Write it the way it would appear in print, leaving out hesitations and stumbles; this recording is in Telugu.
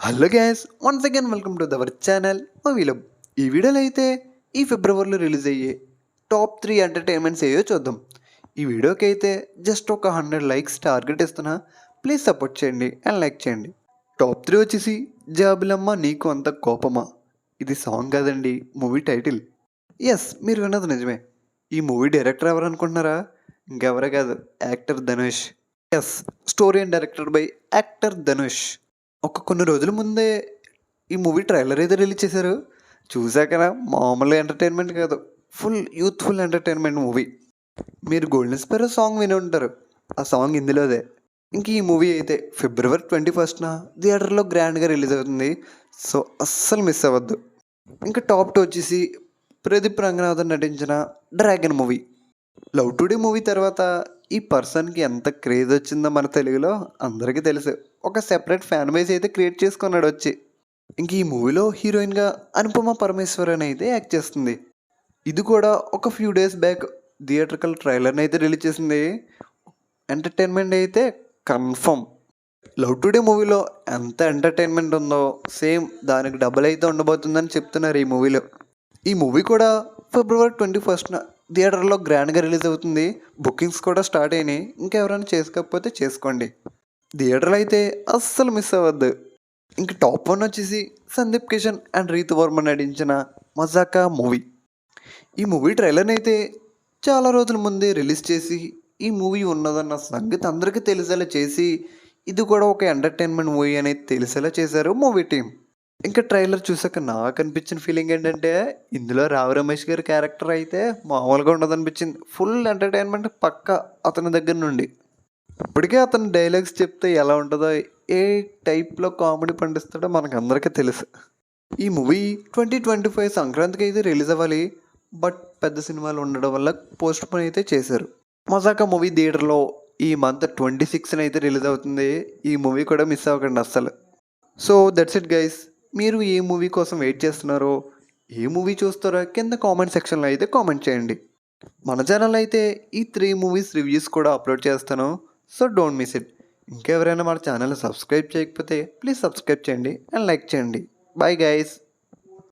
Hello guys, once again welcome to our channel Movie Lab. ఈ వీడియోలో అయితే ఈ ఫిబ్రవరిలో రిలీజ్ అయ్యే టాప్ 3 ఎంటర్టైన్మెంట్స్ ఏయో చూద్దాం. ఈ వీడియోకి అయితే జస్ట్ ఒక 100 లైక్స్ టార్గెట్ ఇస్తున్నా. ప్లీజ్ సపోర్ట్ చేయండి అండ్ లైక్ చేయండి. టాప్ 3 వచ్చేసి జాబిలమ్మ నీకు అంత కోపమా. ఇది సాంగ్ కాదండి, మూవీ టైటిల్. ఎస్, మీరు విన్నది నిజమే. ఈ మూవీ డైరెక్టర్ ఎవరు అనుకుంటున్నారా? ఇంకెవరే కాదు, actor Dhanush. Yes, story and directed by actor Dhanush. కొన్ని రోజుల ముందే ఈ మూవీ ట్రైలర్ అయితే రిలీజ్ చేశారు. చూసాకనా మామూలు ఎంటర్టైన్మెంట్ కాదు, ఫుల్ యూత్ఫుల్ ఎంటర్టైన్మెంట్ మూవీ. మీరు గోల్డెన్ స్పారో సాంగ్ విని ఉంటారు, ఆ సాంగ్ ఇందులోదే. ఇంక ఈ మూవీ అయితే ఫిబ్రవరి 21న థియేటర్లో గ్రాండ్గా రిలీజ్ అవుతుంది. సో అస్సలు మిస్ అవ్వద్దు. ఇంకా టాప్ 2 వచ్చేసి ప్రదీప్ రంగనాథన్ నటించిన dragon movie. Love today movie తర్వాత ఈ పర్సన్కి ఎంత క్రేజ్ వచ్చిందో మన తెలుగులో అందరికీ తెలుసు. ఒక సెపరేట్ ఫ్యాన్ బేస్ అయితే క్రియేట్ చేసుకున్నాడు వచ్చి. ఇంక ఈ మూవీలో హీరోయిన్గా అనుపమ పరమేశ్వరన్ అయితే యాక్ట్ చేస్తుంది. ఇది కూడా ఒక ఫ్యూ డేస్ బ్యాక్ థియేట్రికల్ ట్రైలర్ని అయితే రిలీజ్ చేసింది. ఎంటర్టైన్మెంట్ అయితే కన్ఫర్మ్. లవ్ టుడే మూవీలో ఎంత ఎంటర్టైన్మెంట్ ఉందో సేమ్ దానికి డబుల్ అయితే ఉండబోతుందని చెప్తున్నారు ఈ మూవీలో. ఈ మూవీ కూడా ఫిబ్రవరి 21న థియేటర్లో గ్రాండ్గా రిలీజ్ అవుతుంది. బుకింగ్స్ కూడా స్టార్ట్ అయినాయి. ఇంకెవరైనా చేసుకోకపోతే చేసుకోండి. థియేటర్లో అయితే అస్సలు మిస్ అవ్వద్దు. ఇంక టాప్ 1 వచ్చేసి సందీప్ కిషన్ అండ్ రీతు వర్మ నటించిన మజాకా మూవీ. ఈ మూవీ ట్రైలర్ని అయితే చాలా రోజుల ముందే రిలీజ్ చేసి ఈ మూవీ ఉన్నదన్న సంగతి అందరికీ తెలిసేలా చేసి ఇది కూడా ఒక ఎంటర్టైన్మెంట్ మూవీ అనేది తెలిసేలా చేశారు మూవీ టీం. ఇంకా ట్రైలర్ చూసాక నాకు అనిపించిన ఫీలింగ్ ఏంటంటే ఇందులో రావు రమేష్ గారి క్యారెక్టర్ అయితే మామూలుగా ఉండదనిపించింది. ఫుల్ ఎంటర్టైన్మెంట్ పక్క అతని దగ్గర నుండి. ఇప్పటికే అతను డైలాగ్స్ చెప్తే ఎలా ఉంటుందో, ఏ టైప్లో కామెడీ పండిస్తాడో మనకు అందరికీ తెలుసు. ఈ మూవీ 2025 సంక్రాంతికి అయితే రిలీజ్ అవ్వాలి. బట్ పెద్ద సినిమాలు ఉండడం వల్ల పోస్ట్ పోన్ అయితే చేశారు. మజాకా మూవీ థియేటర్లో ఈ మంత్ 26న అయితే రిలీజ్ అవుతుంది. ఈ మూవీ కూడా మిస్ అవ్వకండి అస్సలు. So that's it guys. మీరు ఏ మూవీ కోసం వెయిట్ చేస్తున్నారో, ఏ మూవీ చూస్తారో కింద కామెంట్ సెక్షన్లో అయితే కామెంట్ చేయండి. మన ఛానల్ అయితే ఈ 3 మూవీస్ రివ్యూస్ కూడా అప్లోడ్ చేస్తాను. So don't miss it. ఇంకెవరైనా మన ఛానల్ సబ్స్క్రైబ్ చేయకపోతే ప్లీజ్ సబ్స్క్రైబ్ చేయండి అండ్ లైక్ చేయండి. Bye guys.